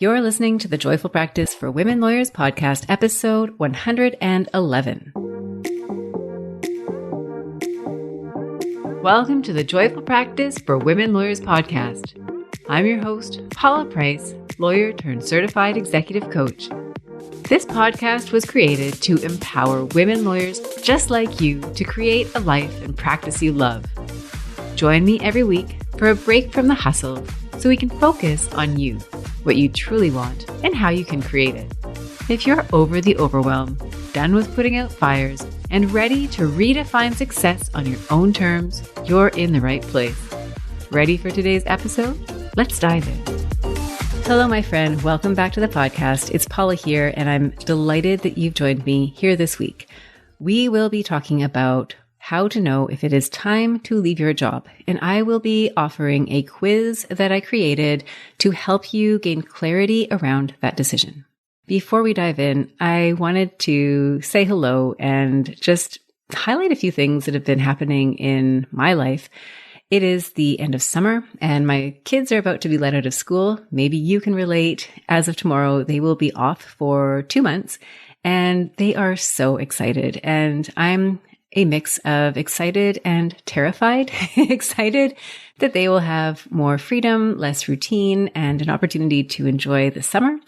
You're listening to the Joyful Practice for Women Lawyers podcast, episode 111. Welcome to the Joyful Practice for Women Lawyers podcast. I'm your host, Paula Price, lawyer turned certified executive coach. This podcast was created to empower women lawyers just like you to create a life and practice you love. Join me every week for a break from the hustle so we can focus on you, what you truly want, and how you can create it. If you're over the overwhelm, done with putting out fires, and ready to redefine success on your own terms, you're in the right place. Ready for today's episode? Let's dive in. Hello, my friend. Welcome back to the podcast. It's Paula here, and I'm delighted that you've joined me here this week. We will be talking about how to know if it is time to leave your job. And I will be offering a quiz that I created to help you gain clarity around that decision. Before we dive in, I wanted to say hello and just highlight a few things that have been happening in my life. It is the end of summer and my kids are about to be let out of school. Maybe you can relate. As of tomorrow, they will be off for 2 months and they are so excited. And I'm a mix of excited and terrified. Excited that they will have more freedom, less routine, and an opportunity to enjoy the summer.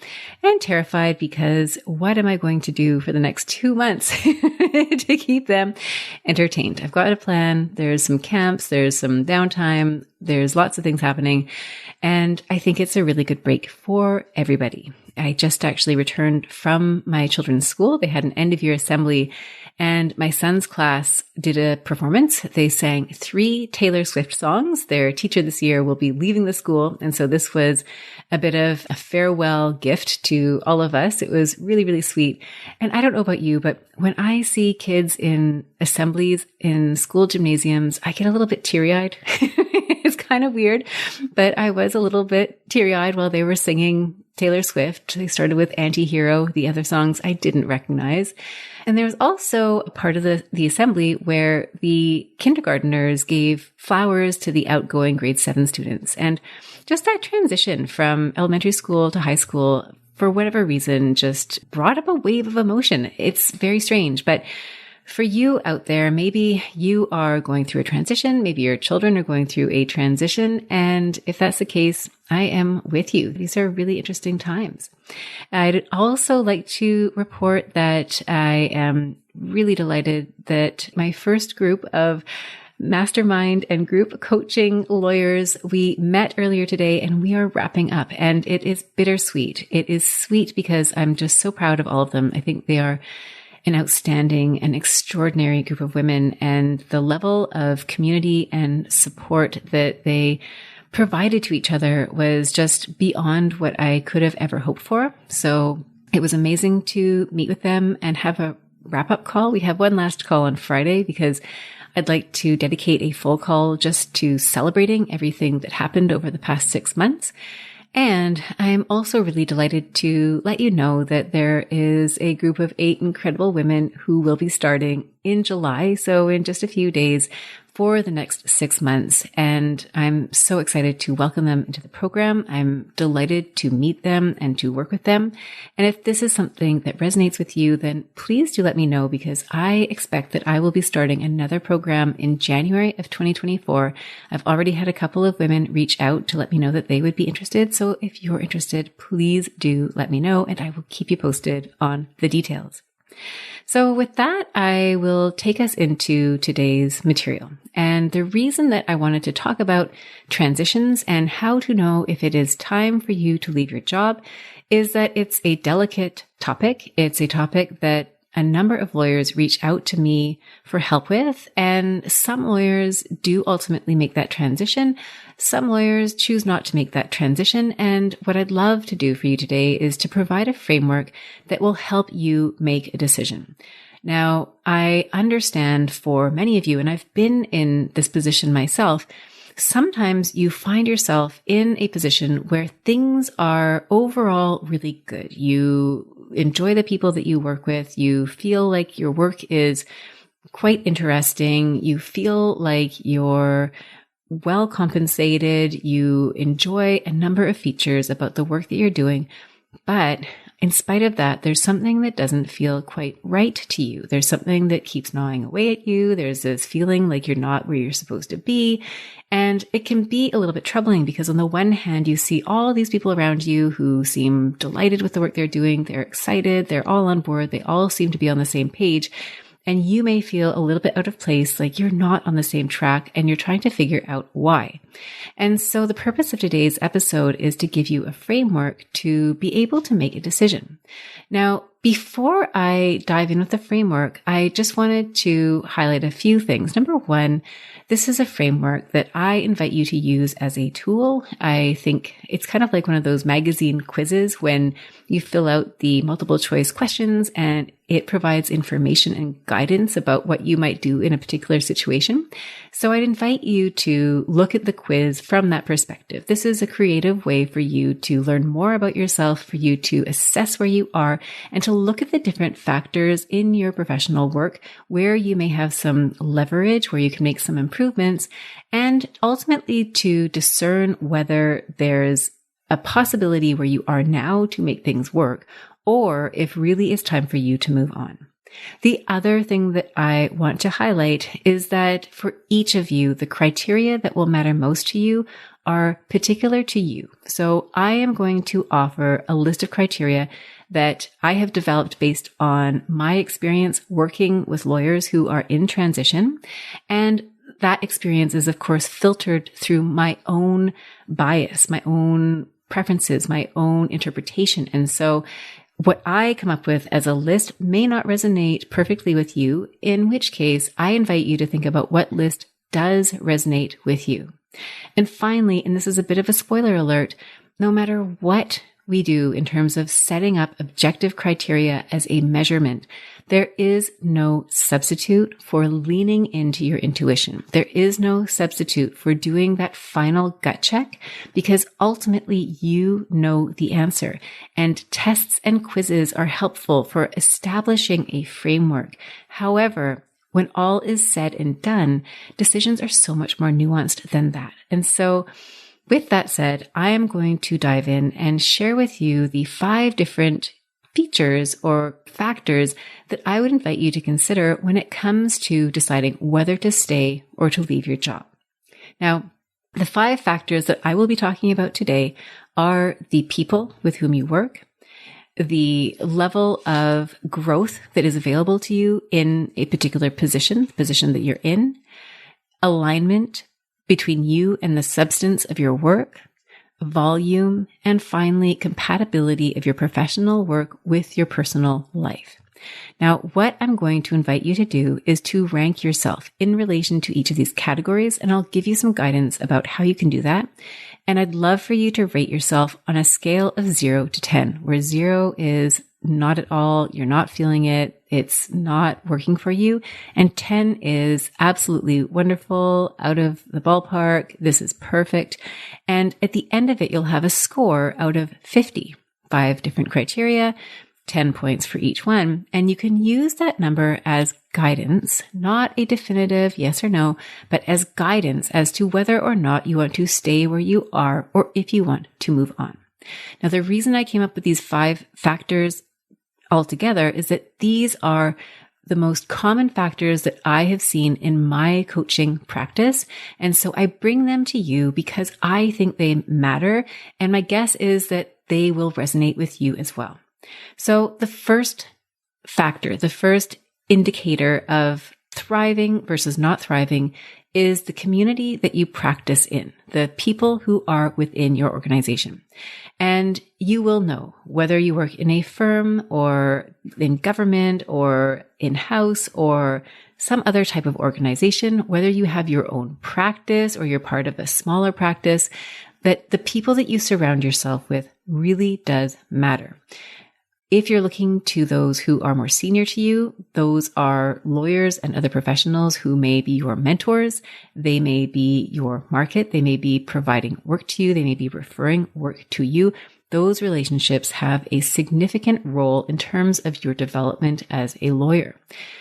And terrified because what am I going to do for the next 2 months to keep them entertained? I've got a plan. There's some camps, there's some downtime, there's lots of things happening. And I think it's a really good break for everybody. I just actually returned from my children's school. They had an end of year assembly and my son's class did a performance. They sang 3 Taylor Swift songs. Their teacher this year will be leaving the school. And so this was a bit of a farewell gift to all of us. It was really, really sweet. And I don't know about you, but when I see kids in assemblies in school gymnasiums, I get a little bit teary-eyed. It's kind of weird, but I was a little bit teary-eyed while they were singing Taylor Swift. They started with Anti-Hero, the other songs I didn't recognize. And there was also a part of the assembly where the kindergarteners gave flowers to the outgoing grade 7 students. And just that transition from elementary school to high school, for whatever reason, just brought up a wave of emotion. It's very strange, but for you out there, maybe you are going through a transition. Maybe your children are going through a transition. And if that's the case, I am with you. These are really interesting times. I'd also like to report that I am really delighted that my first group of mastermind and group coaching lawyers, we met earlier today and we are wrapping up, and it is bittersweet. It is sweet because I'm just so proud of all of them. I think they are an outstanding and extraordinary group of women, and the level of community and support that they provided to each other was just beyond what I could have ever hoped for. So it was amazing to meet with them and have a wrap-up call. We have one last call on Friday because I'd like to dedicate a full call just to celebrating everything that happened over the past 6 months. And I'm also really delighted to let you know that there is a group of 8 incredible women who will be starting in July. So in just a few days for the next 6 months. And I'm so excited to welcome them into the program. I'm delighted to meet them and to work with them. And if this is something that resonates with you, then please do let me know, because I expect that I will be starting another program in January of 2024. I've already had a couple of women reach out to let me know that they would be interested. So if you're interested, please do let me know and I will keep you posted on the details. So with that, I will take us into today's material. And the reason that I wanted to talk about transitions and how to know if it is time for you to leave your job is that it's a delicate topic. It's a topic that a number of lawyers reach out to me for help with, and some lawyers do ultimately make that transition. Some lawyers choose not to make that transition. And what I'd love to do for you today is to provide a framework that will help you make a decision. Now, I understand for many of you, and I've been in this position myself, sometimes you find yourself in a position where things are overall really good. You enjoy the people that you work with. You feel like your work is quite interesting. You feel like you're well compensated, you enjoy a number of features about the work that you're doing, but in spite of that, there's something that doesn't feel quite right to you. There's something that keeps gnawing away at you. There's this feeling like you're not where you're supposed to be. And it can be a little bit troubling because on the one hand, you see all these people around you who seem delighted with the work they're doing. They're excited. They're all on board. They all seem to be on the same page. And you may feel a little bit out of place, like you're not on the same track and you're trying to figure out why. And so the purpose of today's episode is to give you a framework to be able to make a decision. Now, before I dive in with the framework, I just wanted to highlight a few things. Number one, this is a framework that I invite you to use as a tool. I think it's kind of like one of those magazine quizzes when you fill out the multiple choice questions and it provides information and guidance about what you might do in a particular situation. So I'd invite you to look at the quiz from that perspective. This is a creative way for you to learn more about yourself, for you to assess where you are, and to look at the different factors in your professional work where you may have some leverage, where you can make some improvements, and ultimately to discern whether there's a possibility where you are now to make things work, or if really it's time for you to move on. The other thing that I want to highlight is that for each of you, the criteria that will matter most to you are particular to you. So I am going to offer a list of criteria that I have developed based on my experience working with lawyers who are in transition. And that experience is, of course, filtered through my own bias, my own preferences, my own interpretation. And so what I come up with as a list may not resonate perfectly with you, in which case I invite you to think about what list does resonate with you. And finally, and this is a bit of a spoiler alert, no matter what we do in terms of setting up objective criteria as a measurement, there is no substitute for leaning into your intuition. There is no substitute for doing that final gut check because ultimately you know the answer. And tests and quizzes are helpful for establishing a framework. However, when all is said and done, decisions are so much more nuanced than that. And so with that said, I am going to dive in and share with you the 5 different features or factors that I would invite you to consider when it comes to deciding whether to stay or to leave your job. Now, the 5 factors that I will be talking about today are the people with whom you work, the level of growth that is available to you in a particular position that you're in, alignment between you and the substance of your work, volume, and finally, compatibility of your professional work with your personal life. Now, what I'm going to invite you to do is to rank yourself in relation to each of these categories, and I'll give you some guidance about how you can do that. And I'd love for you to rate yourself on a scale of 0 to 10, where 0 is not at all, you're not feeling it, it's not working for you, and 10 is absolutely wonderful, out of the ballpark, this is perfect. And at the end of it, you'll have a score out of 50, 5 different criteria, 10 points for each one. And you can use that number as guidance, not a definitive yes or no, but as guidance as to whether or not you want to stay where you are or if you want to move on. Now, the reason I came up with these 5 factors altogether is that these are the most common factors that I have seen in my coaching practice. And so I bring them to you because I think they matter. And my guess is that they will resonate with you as well. So the first factor, the first indicator of thriving versus not thriving is the community that you practice in, the people who are within your organization. And you will know whether you work in a firm or in government or in-house or some other type of organization, whether you have your own practice or you're part of a smaller practice, that the people that you surround yourself with really does matter. If you're looking to those who are more senior to you, those are lawyers and other professionals who may be your mentors. They may be your market. They may be providing work to you. They may be referring work to you. those relationships have a significant role in terms of your development as a lawyer.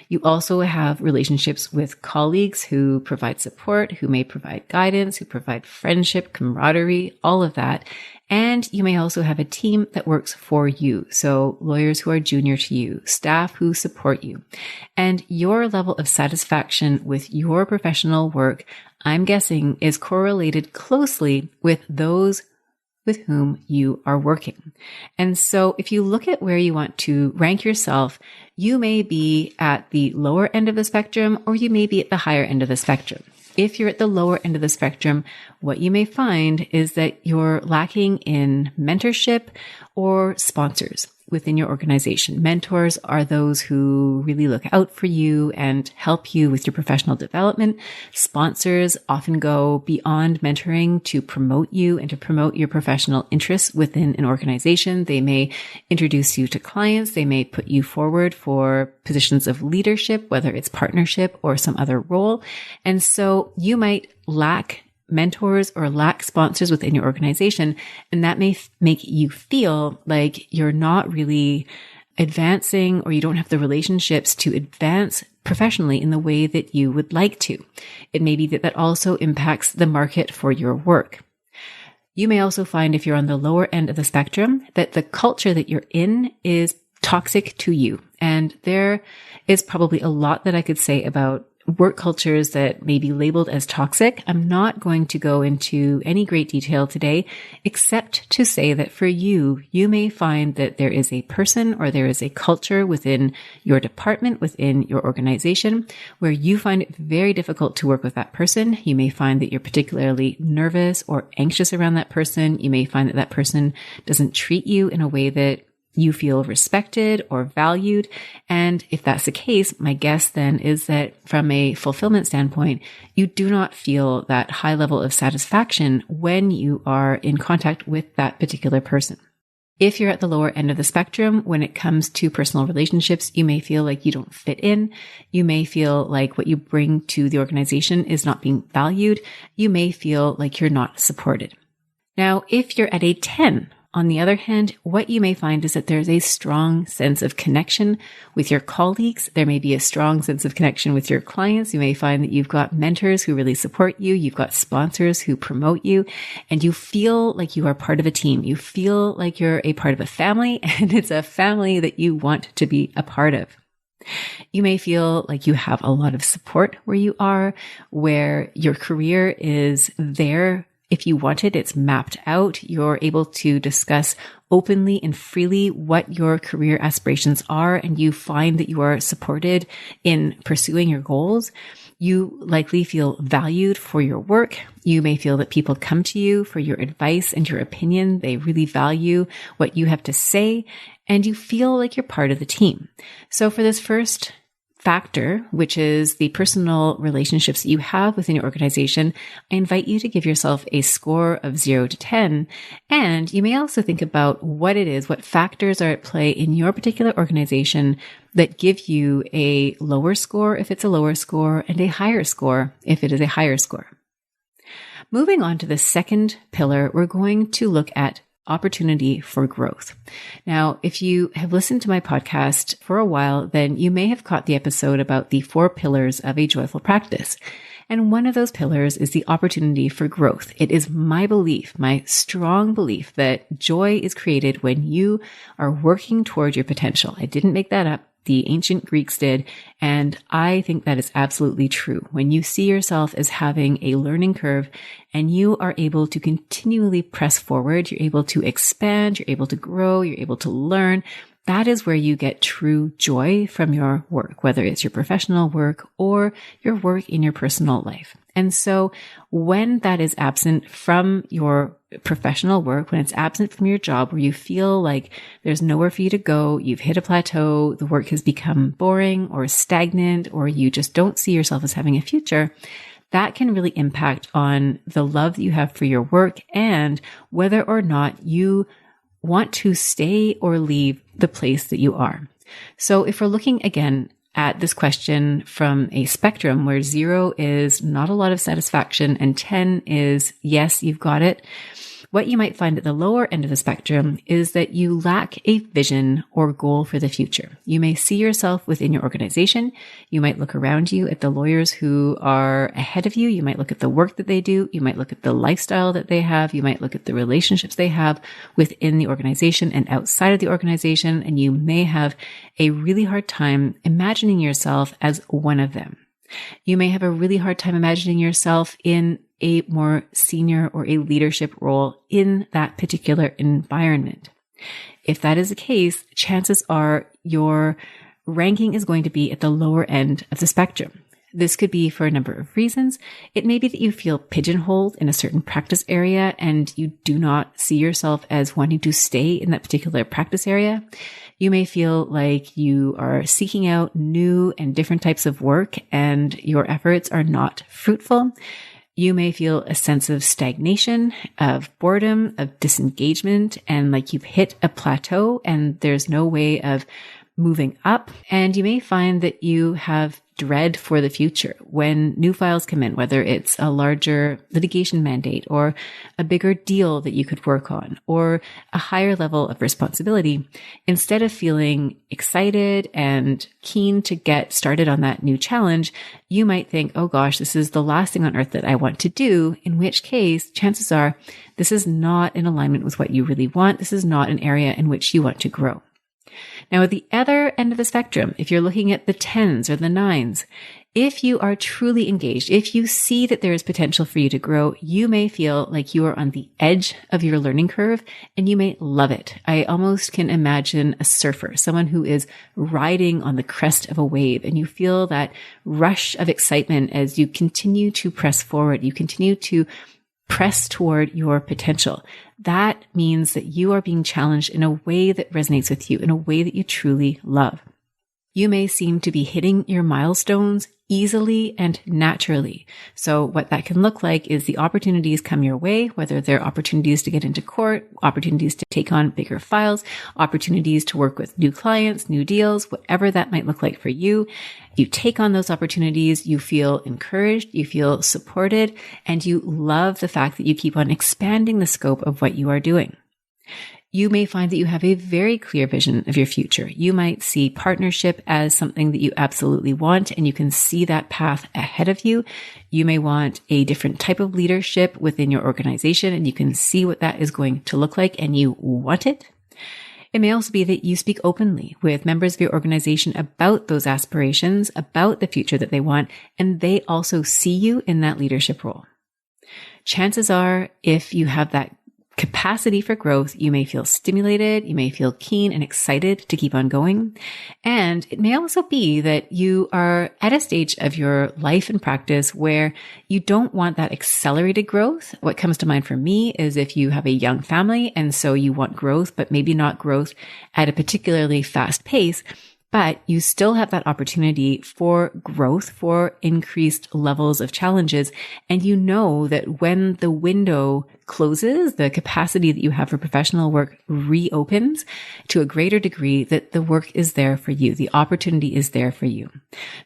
You also have relationships with colleagues who provide support, who may provide guidance, who provide friendship, camaraderie, all of that. And you may also have a team that works for you. So lawyers who are junior to you, staff who support you. And your level of satisfaction with your professional work, I'm guessing, is correlated closely with those with whom you are working. And so if you look at where you want to rank yourself, you may be at the lower end of the spectrum, or you may be at the higher end of the spectrum. If you're at the lower end of the spectrum, what you may find is that you're lacking in mentorship or sponsors within your organization. Mentors are those who really look out for you and help you with your professional development. Sponsors often go beyond mentoring to promote you and to promote your professional interests within an organization. They may introduce you to clients. They may put you forward for positions of leadership, whether it's partnership or some other role. And so you might lack mentors or lack sponsors within your organization. And that may make you feel like you're not really advancing, or you don't have the relationships to advance professionally in the way that you would like to. It may be that that also impacts the market for your work. You may also find, if you're on the lower end of the spectrum, that the culture that you're in is toxic to you. And there is probably a lot that I could say about work cultures that may be labeled as toxic. I'm not going to go into any great detail today, except to say that for you, you may find that there is a person or there is a culture within your department, within your organization, where you find it very difficult to work with that person. You may find that you're particularly nervous or anxious around that person. You may find that that person doesn't treat you in a way that you feel respected or valued. And if that's the case, my guess then is that from a fulfillment standpoint, you do not feel that high level of satisfaction when you are in contact with that particular person. If you're at the lower end of the spectrum, when it comes to personal relationships, you may feel like you don't fit in. You may feel like what you bring to the organization is not being valued. You may feel like you're not supported. Now, if you're at a 10, on the other hand, what you may find is that there's a strong sense of connection with your colleagues. There may be a strong sense of connection with your clients. You may find that you've got mentors who really support you. You've got sponsors who promote you, and you feel like you are part of a team. You feel like you're a part of a family, and it's a family that you want to be a part of. You may feel like you have a lot of support where you are, where your career is there. If you want it, it's mapped out. You're able to discuss openly and freely what your career aspirations are, and you find that you are supported in pursuing your goals. You likely feel valued for your work. You may feel that people come to you for your advice and your opinion. They really value what you have to say, and you feel like you're part of the team. So for this first factor, which is the personal relationships that you have within your organization, I invite you to give yourself a score of 0 to 10. And you may also think about what it is, what factors are at play in your particular organization that give you a lower score if it's a lower score, and a higher score if it is a higher score. Moving on to the second pillar, we're going to look at opportunity for growth. Now, if you have listened to my podcast for a while, then you may have caught the episode about the 4 pillars of a joyful practice. And one of those pillars is the opportunity for growth. It is my belief, my strong belief, that joy is created when you are working toward your potential. I didn't make that up. The ancient Greeks did. And I think that is absolutely true. When you see yourself as having a learning curve and you are able to continually press forward, you're able to expand, you're able to grow, you're able to learn, that is where you get true joy from your work, whether it's your professional work or your work in your personal life. And so when that is absent from your professional work, when it's absent from your job, where you feel like there's nowhere for you to go, you've hit a plateau, the work has become boring or stagnant, or you just don't see yourself as having a future, that can really impact on the love that you have for your work and whether or not you want to stay or leave the place that you are. So if we're looking again at this question from a spectrum where 0 is not a lot of satisfaction and 10 is, yes, you've got it, What you might find at the lower end of the spectrum is that you lack a vision or goal for the future. You may see yourself within your organization. You might look around you at the lawyers who are ahead of you. You might look at the work that they do. You might look at the lifestyle that they have. You might look at the relationships they have within the organization and outside of the organization. And you may have a really hard time imagining yourself as one of them. You may have a really hard time imagining yourself in a more senior or a leadership role in that particular environment. If that is the case, chances are your ranking is going to be at the lower end of the spectrum. This could be for a number of reasons. It may be that you feel pigeonholed in a certain practice area and you do not see yourself as wanting to stay in that particular practice area. You may feel like you are seeking out new and different types of work and your efforts are not fruitful. You may feel a sense of stagnation, of boredom, of disengagement, and like you've hit a plateau and there's no way of moving up. And you may find that you have dread for the future when new files come in, whether it's a larger litigation mandate or a bigger deal that you could work on or a higher level of responsibility. Instead of feeling excited and keen to get started on that new challenge, you might think, oh gosh, this is the last thing on earth that I want to do, in which case chances are this is not in alignment with what you really want. This is not an area in which you want to grow. Now, at the other end of the spectrum, if you're looking at the 10s or the 9s, if you are truly engaged, if you see that there is potential for you to grow, you may feel like you are on the edge of your learning curve and you may love it. I almost can imagine a surfer, someone who is riding on the crest of a wave, and you feel that rush of excitement as you continue to press forward, you continue to press toward your potential. That means that you are being challenged in a way that resonates with you, in a way that you truly love. You may seem to be hitting your milestones easily and naturally. So what that can look like is the opportunities come your way, whether they're opportunities to get into court, opportunities to take on bigger files, opportunities to work with new clients, new deals, whatever that might look like for you. You take on those opportunities, you feel encouraged, you feel supported, and you love the fact that you keep on expanding the scope of what you are doing. You may find that you have a very clear vision of your future. You might see partnership as something that you absolutely want, and you can see that path ahead of you. You may want a different type of leadership within your organization, and you can see what that is going to look like, and you want it. It may also be that you speak openly with members of your organization about those aspirations, about the future that they want, and they also see you in that leadership role. Chances are, if you have that capacity for growth, you may feel stimulated, you may feel keen and excited to keep on going. And it may also be that you are at a stage of your life and practice where you don't want that accelerated growth. What comes to mind for me is if you have a young family and so you want growth, but maybe not growth at a particularly fast pace, but you still have that opportunity for growth, for increased levels of challenges. And you know that when the window closes, the capacity that you have for professional work reopens to a greater degree, that the work is there for you. The opportunity is there for you.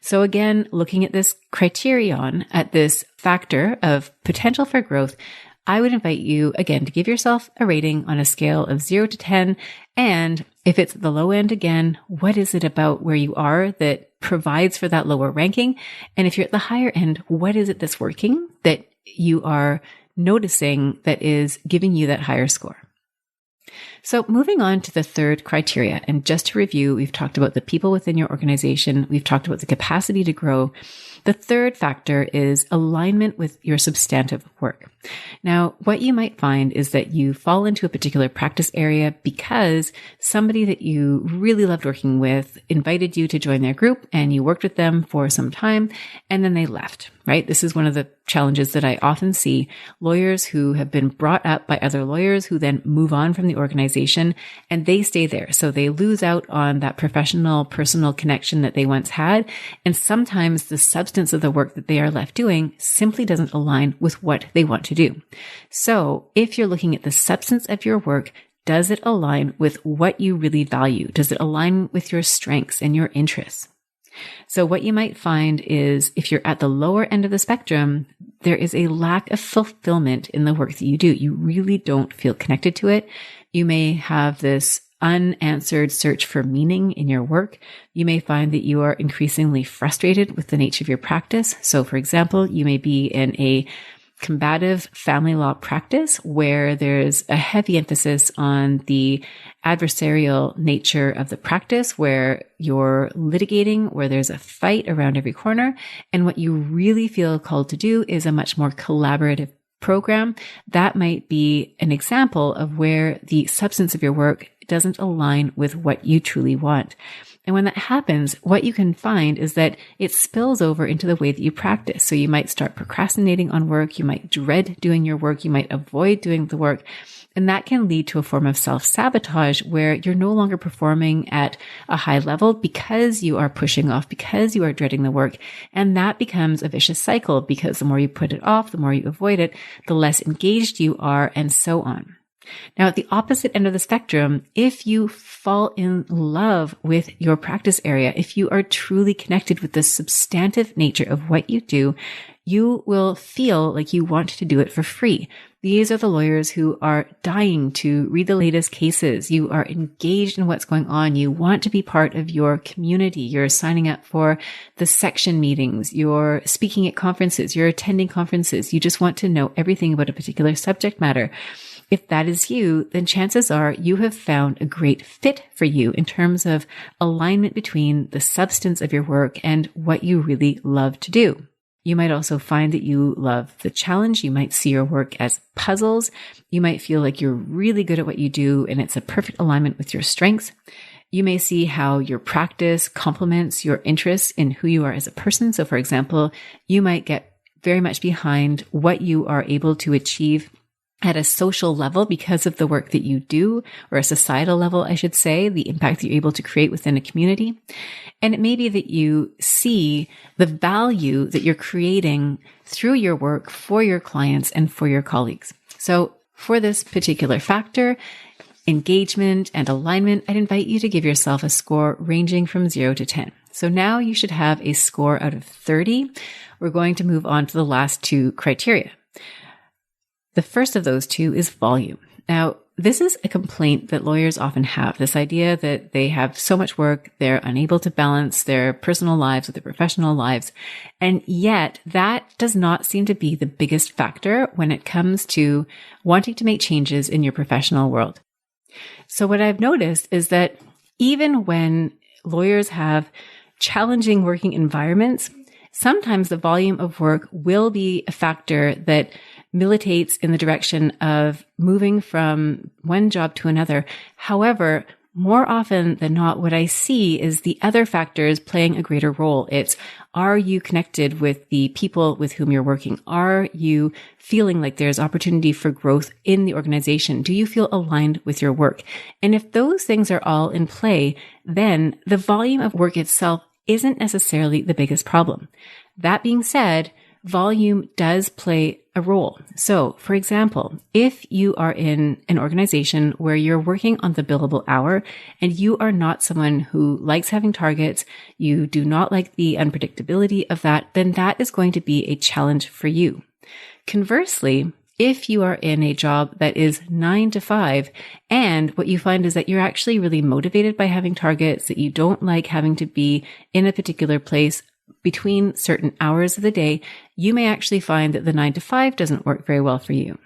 So again, looking at this criterion, at this factor of potential for growth, I would invite you again to give yourself a rating on a scale of 0 to 10. And if it's the low end, again, what is it about where you are that provides for that lower ranking? And if you're at the higher end, what is it that's working that you are noticing that is giving you that higher score? So moving on to the third criteria, and just to review, we've talked about the people within your organization. We've talked about the capacity to grow. The third factor is alignment with your substantive work. Now, what you might find is that you fall into a particular practice area because somebody that you really loved working with invited you to join their group and you worked with them for some time and then they left, right? This is one of the challenges that I often see. Lawyers who have been brought up by other lawyers who then move on from the organization and they stay there. So they lose out on that professional, personal connection that they once had. And sometimes the substance of the work that they are left doing simply doesn't align with what they want to do. So if you're looking at the substance of your work, does it align with what you really value? Does it align with your strengths and your interests? So what you might find is if you're at the lower end of the spectrum, there is a lack of fulfillment in the work that you do. You really don't feel connected to it. You may have this unanswered search for meaning in your work. You may find that you are increasingly frustrated with the nature of your practice. So for example, you may be in a combative family law practice where there's a heavy emphasis on the adversarial nature of the practice, where you're litigating, where there's a fight around every corner. And what you really feel called to do is a much more collaborative program. That might be an example of where the substance of your work doesn't align with what you truly want. And when that happens, what you can find is that it spills over into the way that you practice. So you might start procrastinating on work. You might dread doing your work. You might avoid doing the work. And that can lead to a form of self-sabotage where you're no longer performing at a high level because you are pushing off, because you are dreading the work. And that becomes a vicious cycle because the more you put it off, the more you avoid it, the less engaged you are, and so on. Now, at the opposite end of the spectrum, if you fall in love with your practice area, if you are truly connected with the substantive nature of what you do, you will feel like you want to do it for free. These are the lawyers who are dying to read the latest cases. You are engaged in what's going on. You want to be part of your community. You're signing up for the section meetings. You're speaking at conferences. You're attending conferences. You just want to know everything about a particular subject matter. If that is you, then chances are you have found a great fit for you in terms of alignment between the substance of your work and what you really love to do. You might also find that you love the challenge. You might see your work as puzzles. You might feel like you're really good at what you do and it's a perfect alignment with your strengths. You may see how your practice complements your interests in who you are as a person. So for example, you might get very much behind what you are able to achieve at a social level because of the work that you do, or a societal level, I should say, the impact that you're able to create within a community. And it may be that you see the value that you're creating through your work for your clients and for your colleagues. So for this particular factor, engagement and alignment, I'd invite you to give yourself a score ranging from 0 to 10. So now you should have a score out of 30. We're going to move on to the last two criteria. The first of those two is volume. Now, this is a complaint that lawyers often have, this idea that they have so much work, they're unable to balance their personal lives with their professional lives. And yet that does not seem to be the biggest factor when it comes to wanting to make changes in your professional world. So what I've noticed is that even when lawyers have challenging working environments, sometimes the volume of work will be a factor that militates in the direction of moving from one job to another. However, more often than not, what I see is the other factors playing a greater role. It's, are you connected with the people with whom you're working? Are you feeling like there's opportunity for growth in the organization? Do you feel aligned with your work? And if those things are all in play, then the volume of work itself isn't necessarily the biggest problem. That being said, volume does play a role. So, for example, if you are in an organization where you're working on the billable hour and you are not someone who likes having targets, you do not like the unpredictability of that, then that is going to be a challenge for you. Conversely, if you are in a job that is 9 to 5 and what you find is that you're actually really motivated by having targets, that you don't like having to be in a particular place between certain hours of the day, you may actually find that the 9 to 5 doesn't work very well for you.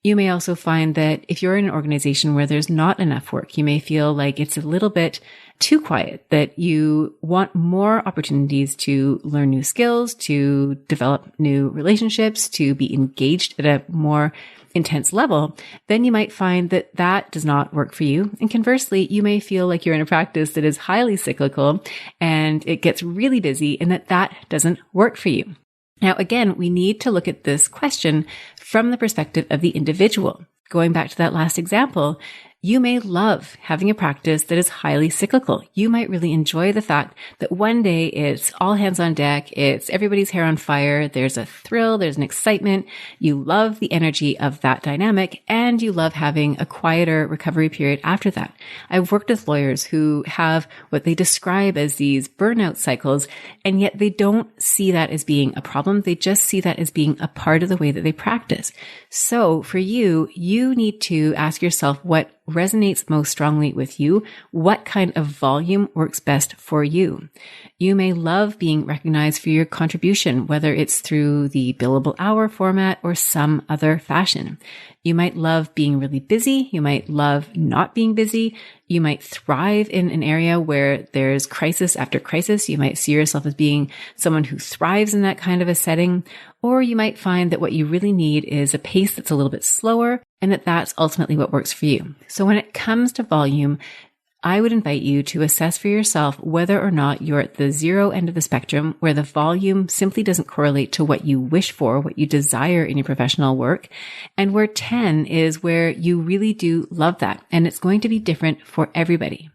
You may also find that if you're in an organization where there's not enough work, you may feel like it's a little bit too quiet, that you want more opportunities to learn new skills, to develop new relationships, to be engaged at a more intense level, then you might find that that does not work for you. And conversely, you may feel like you're in a practice that is highly cyclical and it gets really busy and that doesn't work for you. Now, again, we need to look at this question from the perspective of the individual. Going back to that last example, You may love having a practice that is highly cyclical. You might really enjoy the fact that one day it's all hands on deck, it's everybody's hair on fire, there's a thrill, there's an excitement. You love the energy of that dynamic, and you love having a quieter recovery period after that. I've worked with lawyers who have what they describe as these burnout cycles, and yet they don't see that as being a problem. They just see that as being a part of the way that they practice. So for you, you need to ask yourself what resonates most strongly with you. What kind of volume works best for you? You may love being recognized for your contribution, whether it's through the billable hour format or some other fashion. You might love being really busy. You might love not being busy. You might thrive in an area where there's crisis after crisis. You might see yourself as being someone who thrives in that kind of a setting. Or you might find that what you really need is a pace that's a little bit slower, and that's ultimately what works for you. So when it comes to volume, I would invite you to assess for yourself whether or not you're at the zero end of the spectrum, where the volume simply doesn't correlate to what you wish for, what you desire in your professional work, and where 10 is where you really do love that. And it's going to be different for everybody.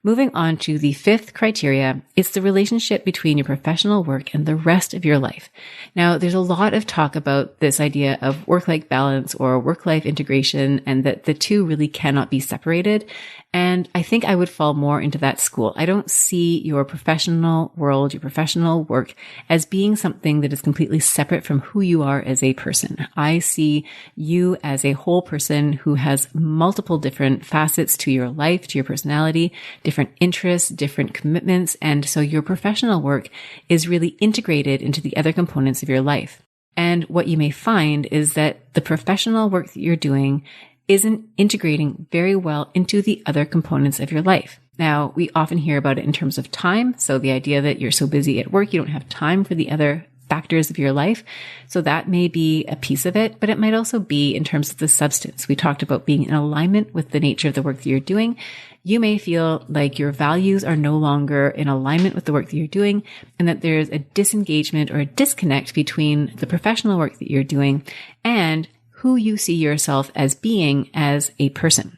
Moving on to the fifth criteria, it's the relationship between your professional work and the rest of your life. Now, there's a lot of talk about this idea of work-life balance or work-life integration, and that the two really cannot be separated. And I think I would fall more into that school. I don't see your professional world, your professional work as being something that is completely separate from who you are as a person. I see you as a whole person who has multiple different facets to your life, to your personality, different interests, different commitments. And so your professional work is really integrated into the other components of your life. And what you may find is that the professional work that you're doing isn't integrating very well into the other components of your life. Now, we often hear about it in terms of time. So the idea that you're so busy at work, you don't have time for the other factors of your life. So that may be a piece of it, but it might also be in terms of the substance. We talked about being in alignment with the nature of the work that you're doing. You may feel like your values are no longer in alignment with the work that you're doing, and that there's a disengagement or a disconnect between the professional work that you're doing and who you see yourself as being as a person.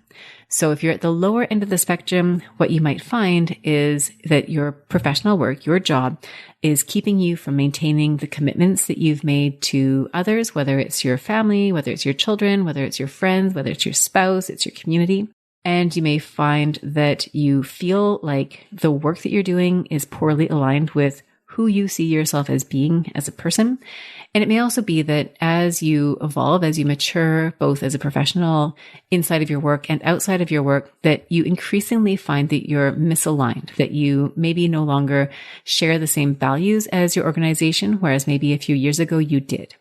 So if you're at the lower end of the spectrum, what you might find is that your professional work, your job, is keeping you from maintaining the commitments that you've made to others, whether it's your family, whether it's your children, whether it's your friends, whether it's your spouse, it's your community. And you may find that you feel like the work that you're doing is poorly aligned with who you see yourself as being as a person. And it may also be that as you evolve, as you mature, both as a professional inside of your work and outside of your work, that you increasingly find that you're misaligned, that you maybe no longer share the same values as your organization, whereas maybe a few years ago you did.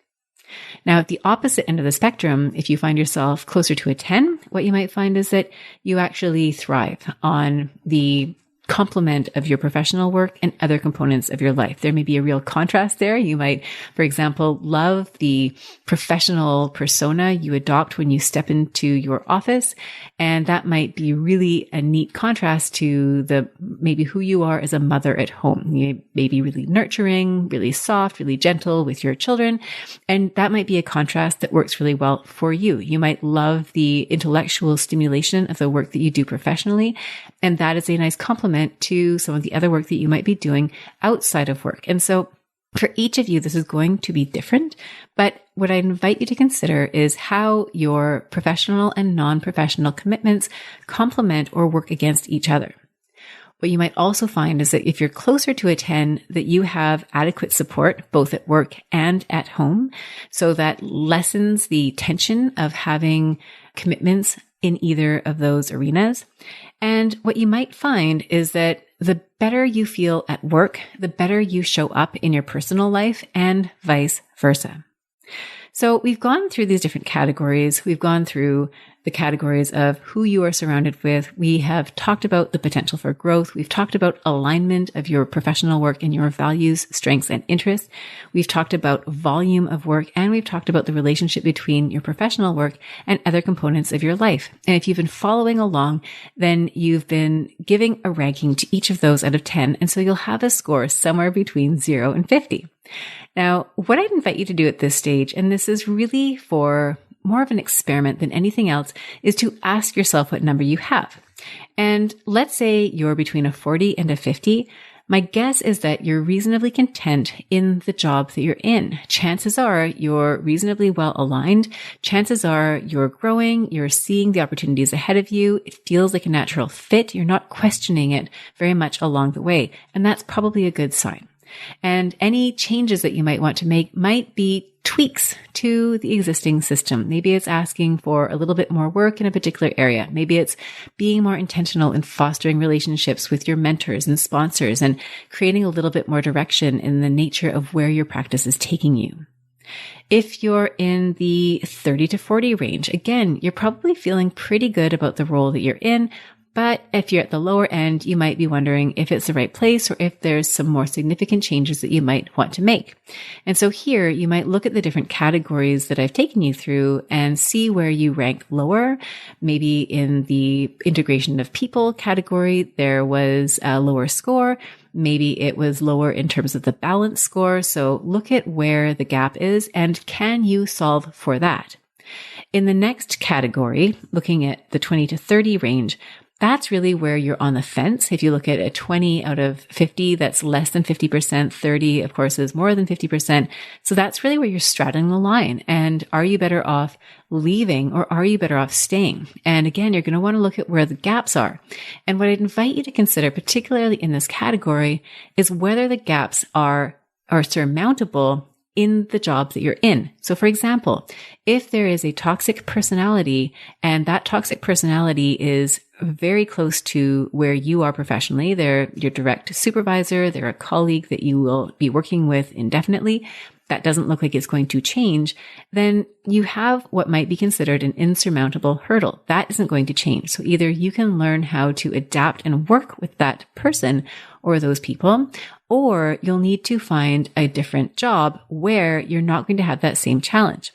Now, at the opposite end of the spectrum, if you find yourself closer to a 10, what you might find is that you actually thrive on the complement of your professional work and other components of your life. There may be a real contrast there. You might, for example, love the professional persona you adopt when you step into your office. And that might be really a neat contrast to the maybe who you are as a mother at home. You may be really nurturing, really soft, really gentle with your children. And that might be a contrast that works really well for you. You might love the intellectual stimulation of the work that you do professionally. And that is a nice complement to some of the other work that you might be doing outside of work. And so for each of you, this is going to be different. But what I invite you to consider is how your professional and non-professional commitments complement or work against each other. What you might also find is that if you're closer to a 10, that you have adequate support, both at work and at home. So that lessens the tension of having commitments in either of those arenas. And what you might find is that the better you feel at work, the better you show up in your personal life, and vice versa. So we've gone through these different categories. We've gone through the categories of who you are surrounded with. We have talked about the potential for growth. We've talked about alignment of your professional work and your values, strengths, and interests. We've talked about volume of work, and we've talked about the relationship between your professional work and other components of your life. And if you've been following along, then you've been giving a ranking to each of those out of 10. And so you'll have a score somewhere between 0 and 50. Now, what I'd invite you to do at this stage, and this is really for more of an experiment than anything else is to ask yourself what number you have. And let's say you're between a 40 and a 50. My guess is that you're reasonably content in the job that you're in. Chances are you're reasonably well aligned. Chances are you're growing. You're seeing the opportunities ahead of you. It feels like a natural fit. You're not questioning it very much along the way. And that's probably a good sign. And any changes that you might want to make might be tweaks to the existing system. Maybe it's asking for a little bit more work in a particular area. Maybe it's being more intentional in fostering relationships with your mentors and sponsors and creating a little bit more direction in the nature of where your practice is taking you. If you're in the 30 to 40 range, again, you're probably feeling pretty good about the role that you're in. But if you're at the lower end, you might be wondering if it's the right place or if there's some more significant changes that you might want to make. And so here you might look at the different categories that I've taken you through and see where you rank lower. Maybe in the integration of people category, there was a lower score. Maybe it was lower in terms of the balance score. So look at where the gap is and can you solve for that? In the next category, looking at the 20 to 30 range, that's really where you're on the fence. If you look at a 20 out of 50, that's less than 50%. 30, of course, is more than 50%. So that's really where you're straddling the line. And are you better off leaving or are you better off staying? And again, you're going to want to look at where the gaps are. And what I'd invite you to consider, particularly in this category, is whether the gaps are surmountable in the job that you're in. So for example, if there is a toxic personality and that toxic personality is very close to where you are professionally, they're your direct supervisor, they're a colleague that you will be working with indefinitely, that doesn't look like it's going to change, then you have what might be considered an insurmountable hurdle. That isn't going to change. So either you can learn how to adapt and work with that person or those people, or you'll need to find a different job where you're not going to have that same challenge.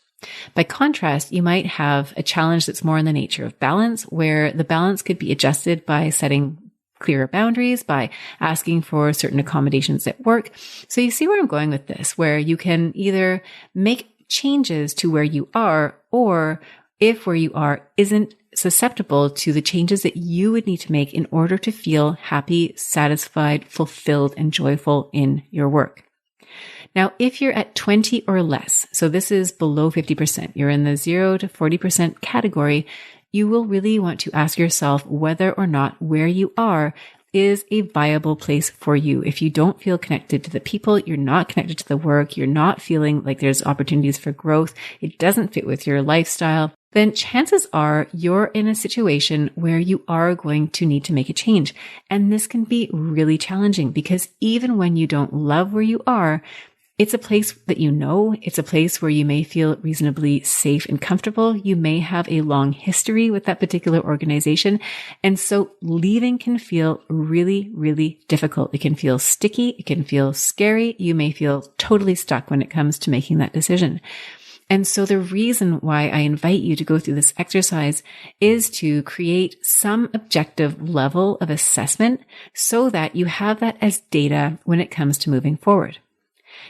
By contrast, you might have a challenge that's more in the nature of balance, where the balance could be adjusted by setting clearer boundaries, by asking for certain accommodations at work. So you see where I'm going with this, where you can either make changes to where you are, or if where you are isn't susceptible to the changes that you would need to make in order to feel happy, satisfied, fulfilled, and joyful in your work. Now, if you're at 20 or less, so this is below 50%, you're in the 0 to 40% category, you will really want to ask yourself whether or not where you are is a viable place for you. If you don't feel connected to the people, you're not connected to the work, you're not feeling like there's opportunities for growth, it doesn't fit with your lifestyle, then chances are you're in a situation where you are going to need to make a change. And this can be really challenging because even when you don't love where you are, it's a place that you know, it's a place where you may feel reasonably safe and comfortable. You may have a long history with that particular organization. And so leaving can feel really, really difficult. It can feel sticky. It can feel scary. You may feel totally stuck when it comes to making that decision. And so the reason why I invite you to go through this exercise is to create some objective level of assessment so that you have that as data when it comes to moving forward.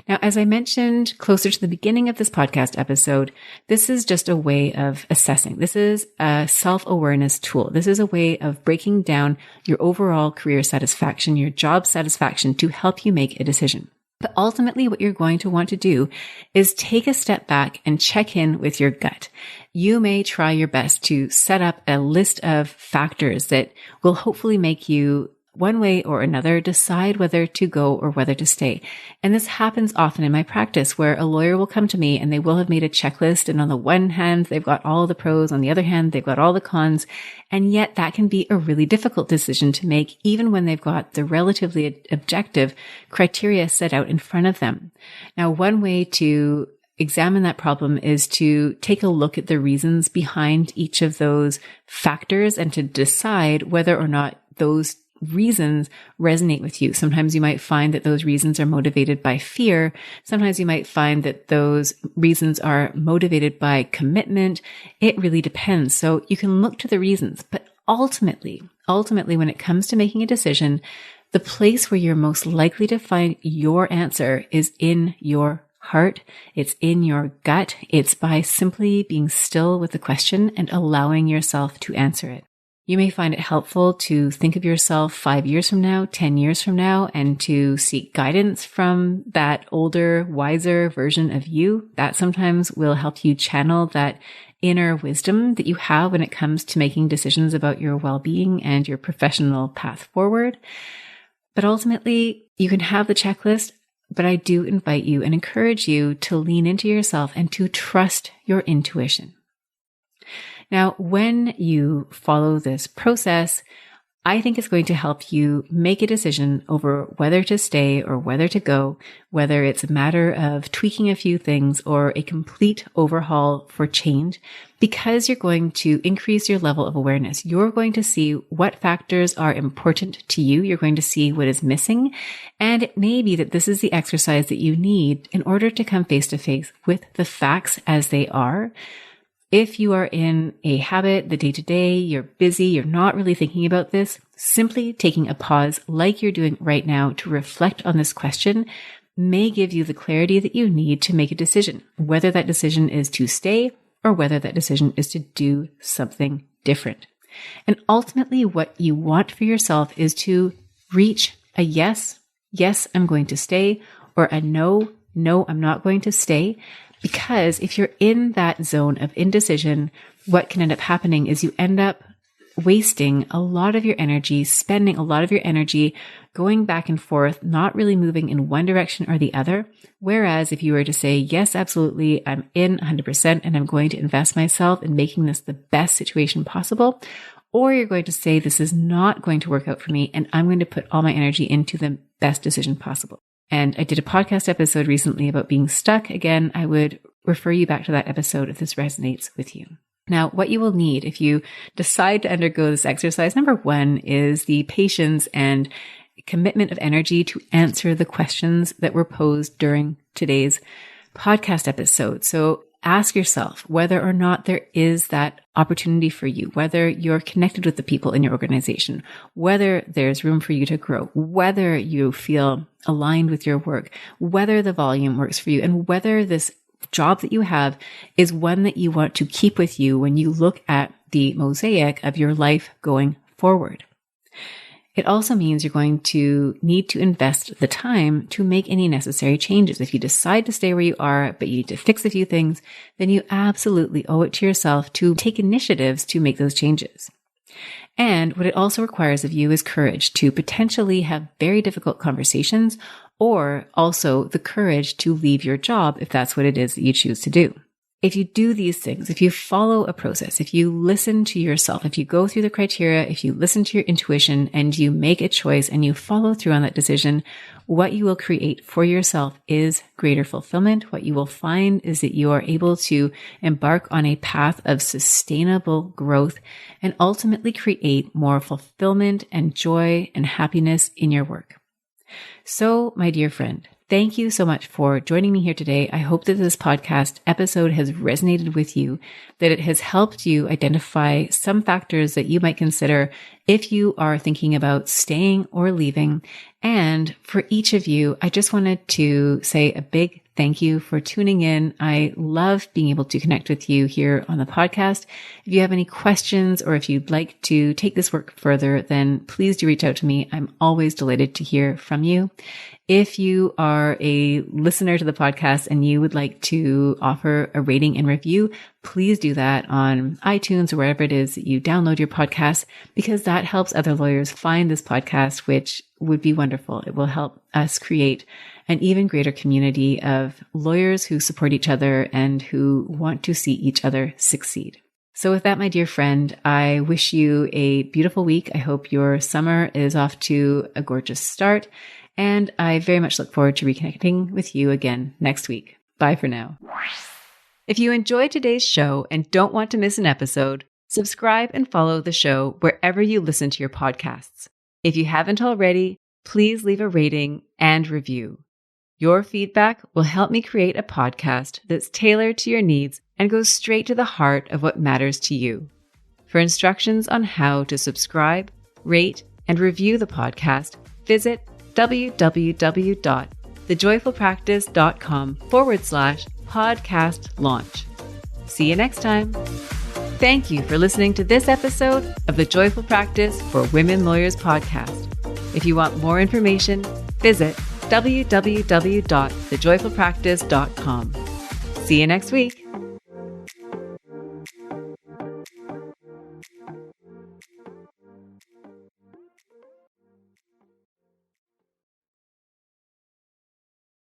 Now, as I mentioned closer to the beginning of this podcast episode, this is just a way of assessing. This is a self-awareness tool. This is a way of breaking down your overall career satisfaction, your job satisfaction to help you make a decision. But ultimately, what you're going to want to do is take a step back and check in with your gut. You may try your best to set up a list of factors that will hopefully make you one way or another decide whether to go or whether to stay. And this happens often in my practice where a lawyer will come to me and they will have made a checklist. And on the one hand, they've got all the pros. On the other hand, they've got all the cons. And yet that can be a really difficult decision to make, even when they've got the relatively objective criteria set out in front of them. Now, one way to examine that problem is to take a look at the reasons behind each of those factors and to decide whether or not those reasons resonate with you. Sometimes you might find that those reasons are motivated by fear. Sometimes you might find that those reasons are motivated by commitment. It really depends. So you can look to the reasons, but ultimately, when it comes to making a decision, the place where you're most likely to find your answer is in your heart. It's in your gut. It's by simply being still with the question and allowing yourself to answer it. You may find it helpful to think of yourself 5 years from now, 10 years from now, and to seek guidance from that older, wiser version of you. That sometimes will help you channel that inner wisdom that you have when it comes to making decisions about your well-being and your professional path forward. But ultimately, you can have the checklist, but I do invite you and encourage you to lean into yourself and to trust your intuition. Now, when you follow this process, I think it's going to help you make a decision over whether to stay or whether to go, whether it's a matter of tweaking a few things or a complete overhaul for change, because you're going to increase your level of awareness. You're going to see what factors are important to you. You're going to see what is missing. And it may be that this is the exercise that you need in order to come face to face with the facts as they are. If you are in a habit, the day-to-day, you're busy, you're not really thinking about this, simply taking a pause like you're doing right now to reflect on this question may give you the clarity that you need to make a decision, whether that decision is to stay or whether that decision is to do something different. And ultimately, what you want for yourself is to reach a yes, I'm going to stay, or a no, I'm not going to stay. Because if you're in that zone of indecision, what can end up happening is you end up wasting a lot of your energy, spending a lot of your energy going back and forth, not really moving in one direction or the other. Whereas if you were to say, yes, absolutely, I'm in 100% and I'm going to invest myself in making this the best situation possible, or you're going to say, this is not going to work out for me and I'm going to put all my energy into the best decision possible. And I did a podcast episode recently about being stuck. Again, I would refer you back to that episode if this resonates with you. Now, what you will need if you decide to undergo this exercise, number one, is the patience and commitment of energy to answer the questions that were posed during today's podcast episode. So ask yourself whether or not there is that opportunity for you, whether you're connected with the people in your organization, whether there's room for you to grow, whether you feel aligned with your work, whether the volume works for you, and whether this job that you have is one that you want to keep with you when you look at the mosaic of your life going forward. It also means you're going to need to invest the time to make any necessary changes. If you decide to stay where you are, but you need to fix a few things, then you absolutely owe it to yourself to take initiatives to make those changes. And what it also requires of you is courage to potentially have very difficult conversations, or also the courage to leave your job if that's what it is that you choose to do. If you do these things, if you follow a process, if you listen to yourself, if you go through the criteria, if you listen to your intuition and you make a choice and you follow through on that decision, what you will create for yourself is greater fulfillment. What you will find is that you are able to embark on a path of sustainable growth and ultimately create more fulfillment and joy and happiness in your work. So, my dear friend, thank you so much for joining me here today. I hope that this podcast episode has resonated with you, that it has helped you identify some factors that you might consider if you are thinking about staying or leaving. And for each of you, I just wanted to say a big thank you for tuning in. I love being able to connect with you here on the podcast. If you have any questions or if you'd like to take this work further, then please do reach out to me. I'm always delighted to hear from you. If you are a listener to the podcast and you would like to offer a rating and review, please do that on iTunes or wherever it is that you download your podcast, because that helps other lawyers find this podcast, which would be wonderful. It will help us create an even greater community of lawyers who support each other and who want to see each other succeed. So with that, my dear friend, I wish you a beautiful week. I hope your summer is off to a gorgeous start. And I very much look forward to reconnecting with you again next week. Bye for now. If you enjoyed today's show and don't want to miss an episode, subscribe and follow the show wherever you listen to your podcasts. If you haven't already, please leave a rating and review. Your feedback will help me create a podcast that's tailored to your needs and goes straight to the heart of what matters to you. For instructions on how to subscribe, rate, and review the podcast, visit www.discern.co. thejoyfulpractice.com/podcast launch. See you next time. Thank you for listening to this episode of the Joyful Practice for Women Lawyers podcast. If you want more information, visit www.thejoyfulpractice.com. See you next week.